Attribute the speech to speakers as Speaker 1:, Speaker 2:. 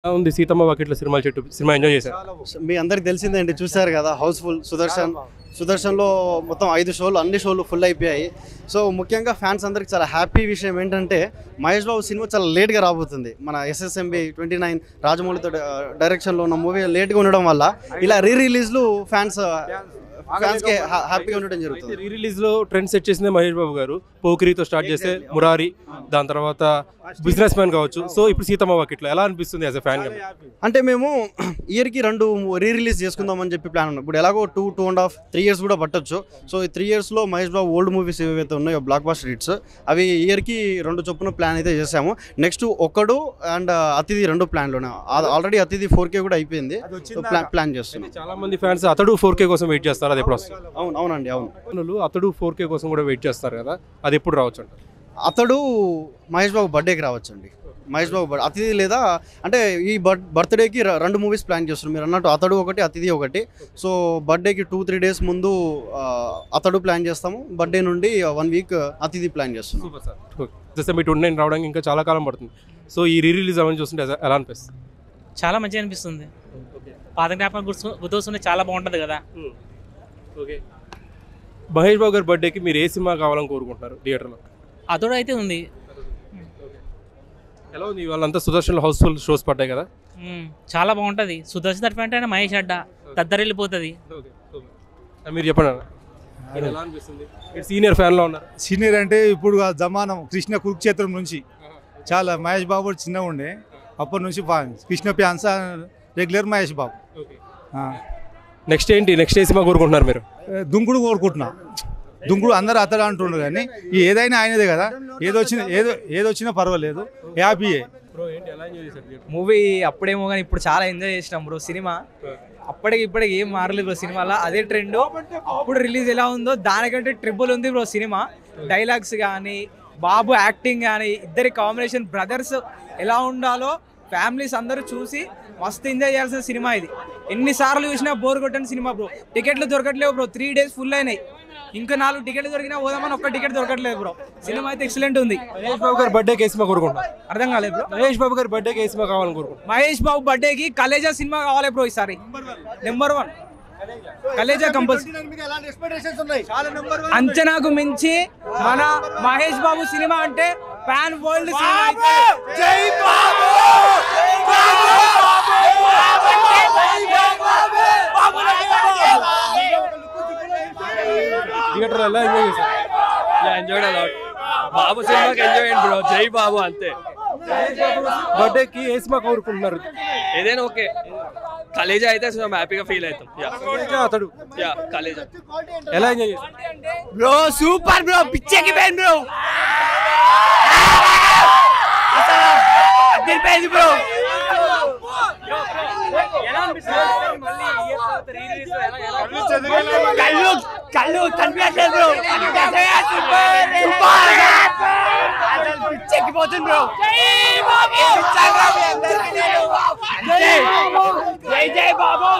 Speaker 1: ఎలా ఉంది 'సీతమ్మ వాకిట్లో సిరిమల్లె చెట్టు' సినిమా ఎంజాయ్ చేశారు?
Speaker 2: మీ అందరికి తెలిసిందండి, చూసారు కదా, హౌస్ఫుల్. సుదర్శన్లో మొత్తం 5 షోలు, అన్ని షోలు ఫుల్ అయిపోయాయి. సో ముఖ్యంగా ఫ్యాన్స్ అందరికి చాలా హ్యాపీ విషయం ఏంటంటే మహేష్ బాబు సినిమా చాలా లేట్గా రాబోతుంది. మన SSMB 29 రాజమౌళితో డైరెక్షన్లో ఉన్న మూవీ లేట్గా ఉండడం వల్ల ఇలా రిలీజ్లు ఫ్యాన్స్కి హ్యాపీగా ఉండడం జరుగుతుంది.
Speaker 1: రీ రిలీజ్లో ట్రెండ్ సెట్ చేసిందే మహేష్ బాబు గారు. పోకిరితో స్టార్ట్ చేస్తే మురారి, దాని తర్వాత బిజినెస్ మ్యాన్ కావచ్చు. సో ఇప్పుడు 'సీతమ్మ వాకిట్లో' ఎలా అనిపిస్తుంది యాజ్ ఎ ఫ్యాన్?
Speaker 2: అంటే మేము ఇయర్కి 2 రిలీజ్ చేసుకుందామని చెప్పి ప్లాన్ ఉన్నాం. ఇప్పుడు ఎలాగో 2.5, 3 ఇయర్స్ కూడా పట్టొచ్చు. సో ఈ 3 ఇయర్స్లో మహేష్ బాబు ఓల్డ్ మూవీస్ ఏవైతే ఉన్నాయో బ్లాక్ బస్టర్ హిట్స్, అవి ఇయర్కి 2 చొప్పున ప్లాన్ అయితే చేసాము. నెక్స్ట్ 1 అండ్ అతిథి 2 ప్లాన్లోనే. ఆల్రెడీ అతిథి 4K కూడా అయిపోయింది. ప్లాన్ చేస్తున్నాం.
Speaker 1: చాలా మంది ఫ్యాన్స్ అతడు 4K కోసం వెయిట్ చేస్తారు. అది ఎప్పుడు వస్తుంది?
Speaker 2: అవునండి.
Speaker 1: అతడు 4K కోసం కూడా వెయిట్ చేస్తారు కదా, అది ఎప్పుడు రావచ్చు అంట?
Speaker 2: అతడు మహేష్ బాబు బర్త్డేకి రావచ్చండి. మహేష్ బాబు అతిథి లేదా అంటే ఈ బర్త్డేకి 2 మూవీస్ ప్లాన్ చేస్తున్నారు. మీరు అన్నట్టు అతడు ఒకటి, అతిథి ఒకటి. సో బర్త్డేకి 2-3 డేస్ ముందు అతడు ప్లాన్ చేస్తాము. బర్త్డే నుండి 1 వీక్ అతిథి ప్లాన్ చేస్తున్నాం.
Speaker 1: Super sir. జస్ట్ మీ 29 రావడానికి ఇంకా చాలా కాలం పడుతుంది. సో ఈ రిలీజ్ అవన్నీ చూస్తుంటే ఎలా అనిపిస్తుంది?
Speaker 3: చాలా మంచిగా అనిపిస్తుంది. పాత జ్ఞాపకం గుర్తొస్తుంటే చాలా బాగుంటుంది కదా.
Speaker 1: ఓకే, మహేష్ బాబు గారి బర్త్డేకి మీరు ఏ సినిమా కావాలని కోరుకుంటున్నారు థియేటర్లో?
Speaker 3: అతడు అయితే ఉంది.
Speaker 1: ఎలా ఉంది వాళ్ళంతా? సుదర్శన్లో హౌస్ఫుల్ షోస్ పడ్డాయి కదా,
Speaker 3: చాలా బాగుంటుంది. సుదర్శన్ తరఫు మహేష్ అడ్డ దద్దరెళ్ళిపోతుంది.
Speaker 1: మీరు చెప్పండి అన్న, ఎలా అనిపిస్తుంది? సీనియర్ ఫ్యాన్లో ఉన్నారు.
Speaker 4: సీనియర్ అంటే ఇప్పుడు జమానం కృష్ణ కురుక్షేత్రం నుంచి చాలా మహేష్ బాబు చిన్నగా ఉండే, అప్పటి నుంచి Krishna fans regular Mahesh Babu.
Speaker 1: Next ఏ సినిమా కోరుకుంటున్నారు మీరు?
Speaker 4: దుంకుడు కోరుకుంటున్నా. దుంకుడు అందరూ అతడు అంటుండ్రు కానీ ఏదైనా ఆయనదే కదా, ఏదొచ్చినా పర్వాలేదు, హ్యాపీయే.
Speaker 5: మూవీ అప్పుడేమో కానీ ఇప్పుడు చాలా ఎంజాయ్ చేసినాం బ్రో. సినిమా అప్పటికి ఇప్పటికి ఏం మారలేదు బ్రో. సినిమాలో అదే ట్రెండ్. అప్పుడు రిలీజ్ ఎలా ఉందో దానికంటే ట్రిపుల్ ఉంది బ్రో సినిమా. డైలాగ్స్ కానీ, బాబు యాక్టింగ్ కానీ, ఇద్దరి కాంబినేషన్, బ్రదర్స్ ఎలా ఉండాలో ఫ్యామిలీస్ అందరూ చూసి మస్తు ఎంజాయ్ చేయాల్సిన సినిమా ఇది. ఎన్నిసార్లు చూసినా బోర్ కొట్టని సినిమా బ్రో. టికెట్లు దొరకట్లేవు బ్రో. 3 days ఫుల్ అయినాయి. ఇంకా 4 టికెట్లు దొరికినా పోదామని ఒక్క టికెట్ దొరకట్లేదు బ్రో. సినిమా అయితే ఎక్సలెంట్ ఉంది.
Speaker 1: మహేష్ బాబు గారి బర్త్డేకి ఏ సినిమా కోరుకుంటున్నారు?
Speaker 3: అర్థం కాలేదు బ్రో.
Speaker 1: మహేష్ బాబు గారి బర్త్డేకి ఏ సినిమా కావాలని కోరుకుంటున్నారు?
Speaker 3: మహేష్ బాబు బర్త్డేకి కలేజా సినిమా కావాలి బ్రో. ఈసారి నెంబర్ 1 కలేజా కంపల్సరీ. అంచనాకు మించి మన మహేష్ బాబు సినిమా అంటే ఫ్యాన్ వరల్డ్ సినిమా. జై బాబు!
Speaker 1: థియేటర్ ఎలా ఎంజాయ్ చేశారు?
Speaker 6: Enjoyed a lot. బాబు సినిమాకి ఎంజాయ్ అయ్యండి బ్రో. జై బాబు అంతే.
Speaker 1: బర్త్డేకి ఏ సినిమా కోరుకుంటున్నారు?
Speaker 6: ఏదైనా ఓకే. కలేజా అయితే మేము హ్యాపీగా ఫీల్ అవుతాం.
Speaker 1: అతడు
Speaker 6: కలేజా
Speaker 1: ఎలా ఎంజాయ్ చేశారు
Speaker 3: బ్రో? Super bro. పిచ్చెక్కి పోయింది బ్రో. అదిరిపోయింది బ్రో. కళ్ళు కనిపించట్లేదు బ్రో. పిచ్చెక్కిపోతుంది బ్రో. జై బాబు! జై బాబు!